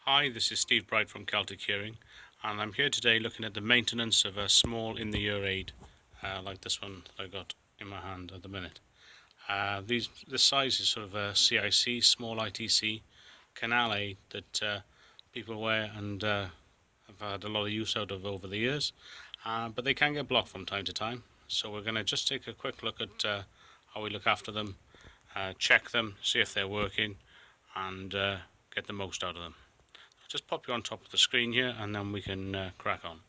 Hi, this is Steve Bright from Celtic Hearing, and I'm here today looking at the maintenance of a small in-the-ear aid like this one that I got in my hand at the minute. This size is sort of a CIC, small ITC canal aid that people wear and have had a lot of use out of over the years, but they can get blocked from time to time. So we're going to just take a quick look at how we look after them, check them, see if they're working, and get the most out of them. Just pop you on top of the screen here and then we can crack on.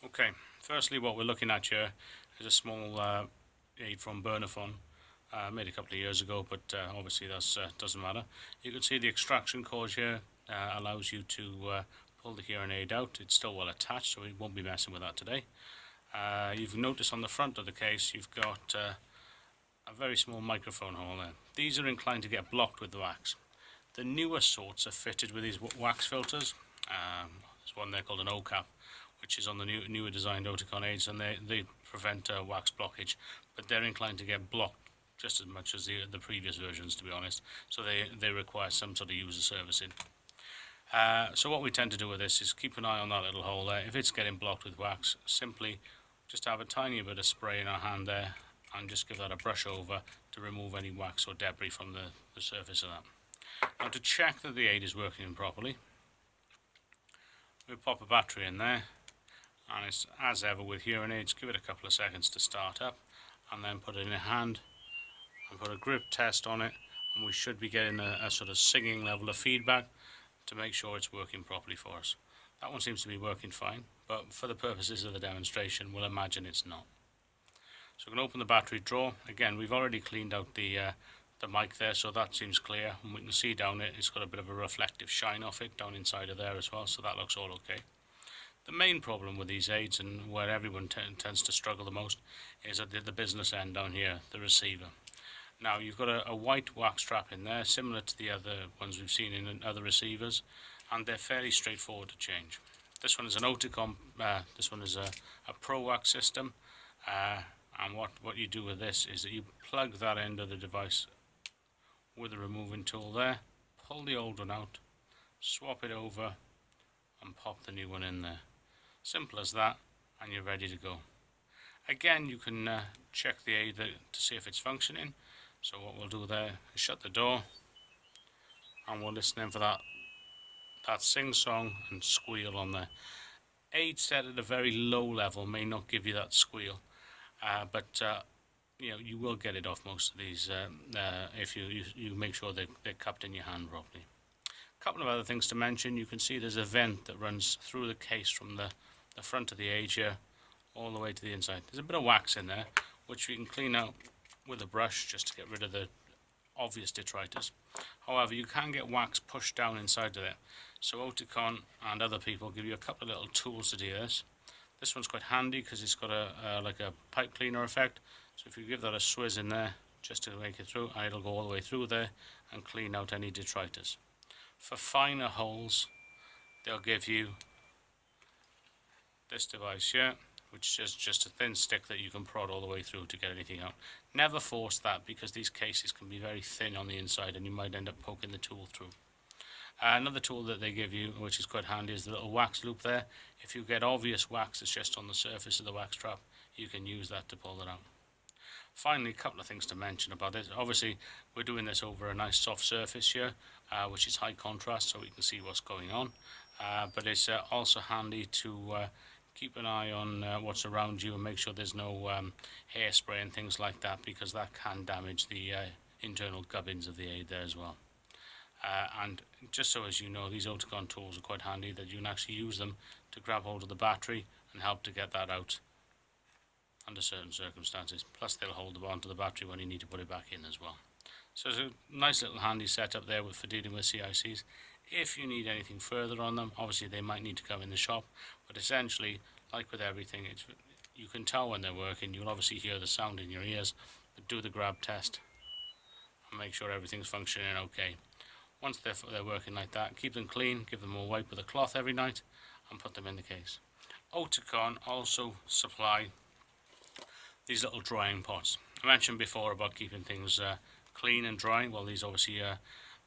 Okay, firstly what we're looking at here is a small aid from Bernafon, made a couple of years ago, but obviously that doesn't matter. You can see the extraction cord here allows you to pull the hearing aid out. It's still well attached, so we won't be messing with that today. You've noticed on the front of the case you've got a very small microphone hole there. These are inclined to get blocked with the wax. The newer sorts are fitted with these wax filters. There's one there called an O-cap, which is on the newer designed Oticon aids, and they prevent wax blockage, but they're inclined to get blocked just as much as the previous versions, to be honest, so they require some sort of user servicing. So what we tend to do with this is keep an eye on that little hole there. If it's getting blocked with wax, simply just have a tiny bit of spray in our hand there and just give that a brush over to remove any wax or debris from the surface of that. Now, to check that the aid is working properly, we'll pop a battery in there, and it's as ever with hearing aids, give it a couple of seconds to start up and then put it in your hand and put a grip test on it, and we should be getting a sort of singing level of feedback to make sure it's working properly for us. That one seems to be working fine, but for the purposes of the demonstration we'll imagine it's not. So we can open the battery drawer. Again, we've already cleaned out the mic there, so that seems clear, and we can see down it, it's got a bit of a reflective shine off it down inside of there as well, so that looks all okay. The main problem with these aids, and where everyone tends to struggle the most, is at the business end down here, the receiver. Now, you've got a white wax strap in there, similar to the other ones we've seen in other receivers, and they're fairly straightforward to change. This one is an Oticon, this one is a Pro Wax system, and what you do with this is that you plug that end of the device with the removing tool there, pull the old one out, swap it over, and pop the new one in there. Simple as that, and you're ready to go. Again, you can check the aid to see if it's functioning. So what we'll do there is shut the door, and we'll listen in for that sing-song and squeal on there. Aid set at a very low level may not give you that squeal, but you know, you will get it off most of these if you make sure they're cupped in your hand properly. A couple of other things to mention. You can see there's a vent that runs through the case from the front of the aid here all the way to the inside. There's a bit of wax in there which we can clean out with a brush just to get rid of the obvious detritus. However, you can get wax pushed down inside of it, so Oticon and other people give you a couple of little tools to do this. This one's quite handy because it's got like a pipe cleaner effect, so if you give that a swizz in there just to make it through, and it'll go all the way through there and clean out any detritus. For finer holes, they'll give you this device here, which is just a thin stick that you can prod all the way through to get anything out. Never force that, because these cases can be very thin on the inside and you might end up poking the tool through. Another tool that they give you, which is quite handy, is the little wax loop there. If you get obvious wax that's just on the surface of the wax trap, you can use that to pull it out. Finally, a couple of things to mention about this. Obviously, we're doing this over a nice soft surface here, which is high contrast, so we can see what's going on. But it's also handy to keep an eye on what's around you and make sure there's no hairspray and things like that, because that can damage the internal gubbins of the aid there as well. And just so as you know, these Oticon tools are quite handy, that you can actually use them to grab hold of the battery and help to get that out under certain circumstances. Plus they'll hold on to the battery when you need to put it back in as well. So it's a nice little handy setup there for dealing with CICs. If you need anything further on them, obviously they might need to come in the shop, but essentially, like with everything, you can tell when they're working. You'll obviously hear the sound in your ears, but do the grab test and make sure everything's functioning okay. Once they're working like that, keep them clean, give them a wipe with a cloth every night, and put them in the case. Oticon also supply these little drying pots. I mentioned before about keeping things clean and dry. Well, these obviously are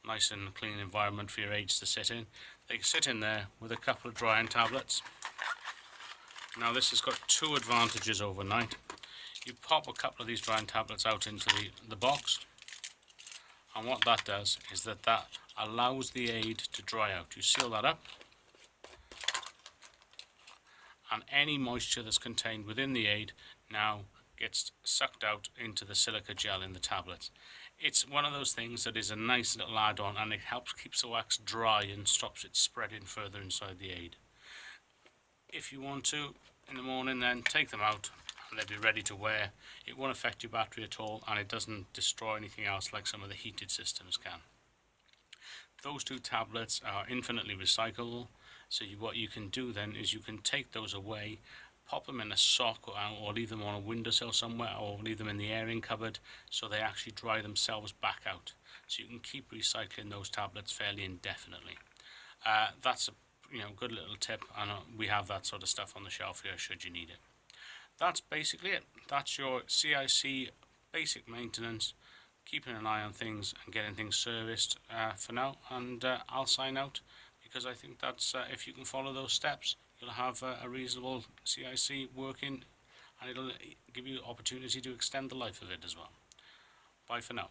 nice and clean environment for your aids to sit in. They can sit in there with a couple of drying tablets. Now this has got two advantages overnight. You pop a couple of these drying tablets out into the box, and what that does is that allows the aid to dry out. You seal that up, and any moisture that's contained within the aid now gets sucked out into the silica gel in the tablets. It's one of those things that is a nice little add-on, and it helps keep the wax dry and stops it spreading further inside the aid. If you want to, in the morning, then take them out and they'll be ready to wear. It won't affect your battery at all, and it doesn't destroy anything else like some of the heated systems can. Those two tablets are infinitely recyclable, so what you can do then is you can take those away, pop them in a sock or leave them on a windowsill somewhere, or leave them in the airing cupboard so they actually dry themselves back out. So you can keep recycling those tablets fairly indefinitely. That's a good little tip, and we have that sort of stuff on the shelf here should you need it. That's basically it. That's your CIC basic maintenance, keeping an eye on things and getting things serviced for now, and I'll sign out, because I think that's if you can follow those steps, you'll have a reasonable CIC working, and it'll give you the opportunity to extend the life of it as well. Bye for now.